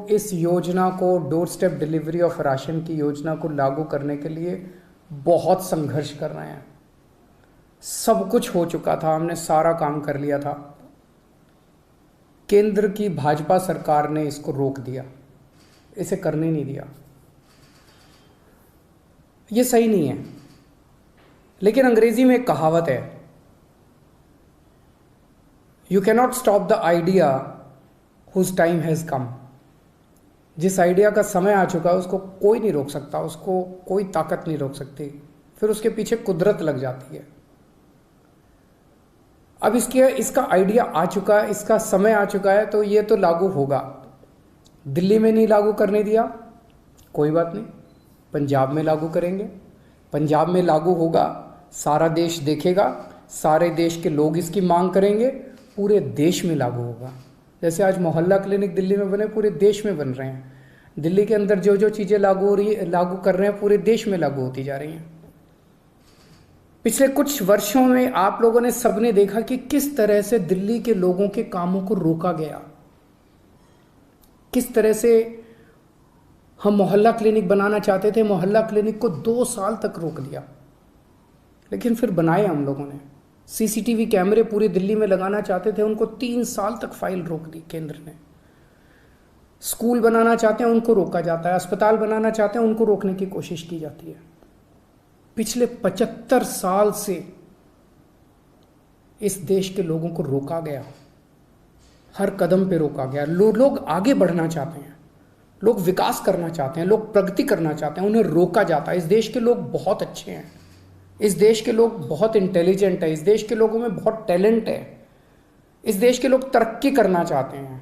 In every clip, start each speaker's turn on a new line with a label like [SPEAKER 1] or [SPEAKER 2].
[SPEAKER 1] इस योजना को, door step delivery of ration की योजना को लागू करने के लिए बहुत संघर्ष कर रहे हैं। सब कुछ हो चुका था, हमने सारा काम कर लिया था। केंद्र की भाजपा सरकार ने इसको रोक दिया, इसे करने नहीं दिया। ये सही नहीं है। लेकिन अंग्रेजी में एक कहावत है, you cannot stop the idea whose time has come. जिस आइडिया का समय आ चुका है उसको कोई नहीं रोक सकता, उसको कोई ताकत नहीं रोक सकती, फिर उसके पीछे कुदरत लग जाती है। अब इसका आइडिया आ चुका है, इसका समय आ चुका है, तो ये तो लागू होगा। दिल्ली में नहीं लागू करने दिया, कोई बात नहीं, पंजाब में लागू करेंगे। पंजाब में लागू होगा, सारा देश देखेगा, सारे देश के लोग इसकी मांग करेंगे, पूरे देश में लागू होगा। जैसे आज मोहल्ला क्लिनिक दिल्ली में बने, पूरे देश में बन रहे हैं। दिल्ली के अंदर जो जो चीज़ें लागू कर रहे हैं, पूरे देश में लागू होती जा रही हैं। पिछले कुछ वर्षों में आप लोगों ने सबने देखा कि किस तरह से दिल्ली के लोगों के कामों को रोका गया, किस तरह से हम मोहल्ला क्लिनिक बनाना चाहते थे, मोहल्ला क्लिनिक को 2 साल तक रोक दिया, लेकिन फिर बनाए हम लोगों ने। सीसीटीवी कैमरे पूरी दिल्ली में लगाना चाहते थे, उनको 3 साल तक फाइल रोक दी केंद्र ने। स्कूल बनाना चाहते हैं, उनको रोका जाता है। अस्पताल बनाना चाहते हैं, उनको रोकने की कोशिश की जाती है। पिछले 75 साल से इस देश के लोगों को रोका गया, हर कदम पे रोका गया। लोग आगे बढ़ना चाहते हैं, लोग विकास करना चाहते हैं, लोग प्रगति करना चाहते हैं, उन्हें रोका जाता है। इस देश के लोग बहुत अच्छे हैं, इस देश के लोग बहुत इंटेलिजेंट है, इस देश के लोगों में बहुत टैलेंट है, इस देश के लोग तरक्की करना चाहते हैं,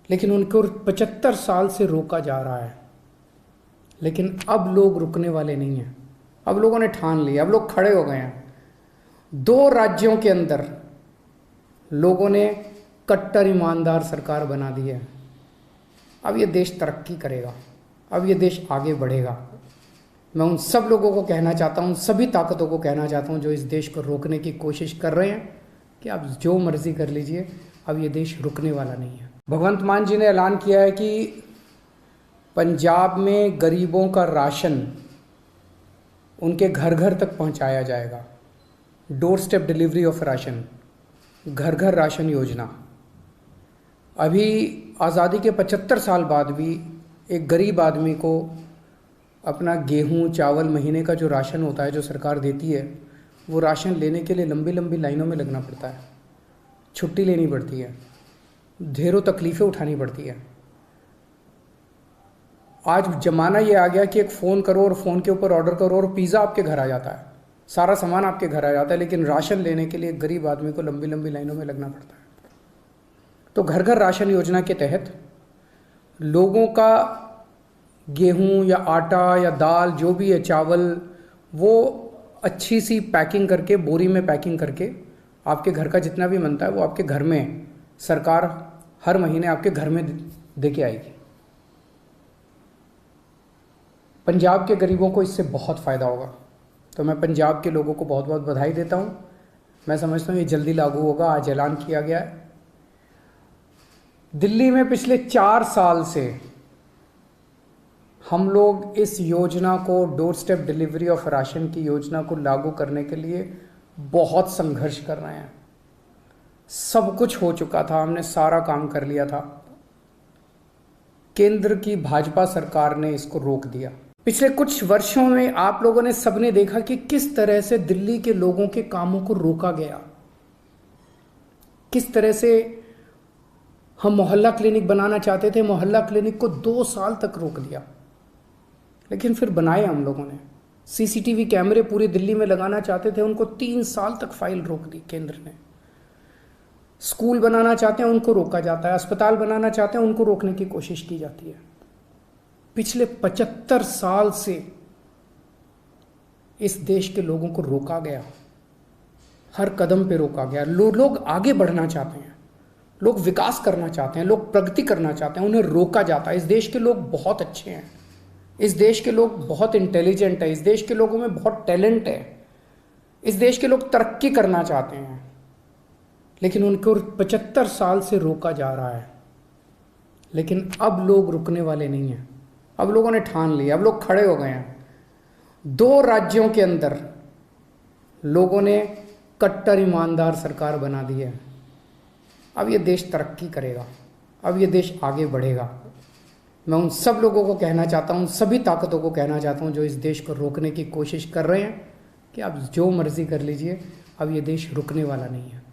[SPEAKER 1] लेकिन उनको 75 साल से रोका जा रहा है। लेकिन अब लोग रुकने वाले नहीं हैं। अब लोगों ने ठान लिया, अब लोग खड़े हो गए हैं। 2 राज्यों के अंदर लोगों ने कट्टर ईमानदार सरकार बना दी है। अब ये देश तरक्की करेगा, अब ये देश आगे बढ़ेगा। मैं उन सब लोगों को कहना चाहता हूँ, सभी ताकतों को कहना चाहता हूँ जो इस देश को रोकने की कोशिश कर रहे हैं, कि आप जो मर्जी कर लीजिए, अब ये देश रुकने वाला नहीं है। भगवंत मान जी ने ऐलान किया है कि पंजाब में गरीबों का राशन उनके घर घर तक पहुंचाया जाएगा। Door step delivery of ration, घर घर राशन योजना। अभी आज़ादी के 75 साल बाद भी एक गरीब आदमी को अपना गेहूं, चावल, महीने का जो राशन होता है, जो सरकार देती है, वो राशन लेने के लिए लंबी लंबी लाइनों में लगना पड़ता है, छुट्टी लेनी पड़ती है, ढेरों तकलीफ़ें उठानी पड़ती है। आज ज़माना ये आ गया कि एक फ़ोन करो और फ़ोन के ऊपर ऑर्डर करो और पिज़्ज़ा आपके घर आ जाता है, सारा सामान आपके घर आ जाता है। लेकिन राशन लेने के लिए एक गरीब आदमी को लंबी लंबी लाइनों में लगना पड़ता है। तो घर घर राशन योजना के तहत लोगों का गेहूं या आटा या दाल, जो भी है, चावल, वो अच्छी सी पैकिंग करके, बोरी में पैकिंग करके आपके घर का जितना भी बनता है वो आपके घर में सरकार हर महीने आपके घर में दे के आएगी। पंजाब के गरीबों को इससे बहुत फ़ायदा होगा। तो मैं पंजाब के लोगों को बहुत बहुत बधाई देता हूँ। मैं समझता हूँ ये जल्दी लागू होगा, आज ऐलान किया गया है। दिल्ली में पिछले 4 साल से हम लोग इस योजना को, door step delivery of ration की योजना को लागू करने के लिए बहुत संघर्ष कर रहे हैं। सब कुछ हो चुका था, हमने सारा काम कर लिया था। केंद्र की भाजपा सरकार ने इसको रोक दिया। पिछले कुछ वर्षों में आप लोगों ने सबने देखा कि किस तरह से दिल्ली के लोगों के कामों को रोका गया, किस तरह से हम मोहल्ला क्लिनिक बनाना चाहते थे, मोहल्ला क्लिनिक को 2 साल तक रोक दिया, लेकिन फिर बनाए हम लोगों ने। सीसीटीवी कैमरे पूरी दिल्ली में लगाना चाहते थे, उनको 3 साल तक फाइल रोक दी केंद्र ने। स्कूल बनाना चाहते हैं, उनको रोका जाता है। अस्पताल बनाना चाहते हैं, उनको रोकने की कोशिश की जाती है। पिछले 75 साल से इस देश के लोगों को रोका गया, हर कदम पे रोका गया। लोग आगे बढ़ना चाहते हैं, लोग विकास करना चाहते हैं, लोग प्रगति करना चाहते हैं, उन्हें रोका जाता है। इस देश के लोग बहुत अच्छे हैं, इस देश के लोग बहुत इंटेलिजेंट है, इस देश के लोगों में बहुत टैलेंट है, इस देश के लोग तरक्की करना चाहते हैं, लेकिन उनको 75 साल से रोका जा रहा है। लेकिन अब लोग रुकने वाले नहीं हैं। अब लोगों ने ठान लिया, अब लोग खड़े हो गए हैं। 2 राज्यों के अंदर लोगों ने कट्टर ईमानदार सरकार बना दी है। अब ये देश तरक्की करेगा, अब ये देश आगे बढ़ेगा। मैं उन सब लोगों को कहना चाहता हूँ, सभी ताकतों को कहना चाहता हूँ जो इस देश को रोकने की कोशिश कर रहे हैं, कि आप जो मर्जी कर लीजिए, अब ये देश रुकने वाला नहीं है।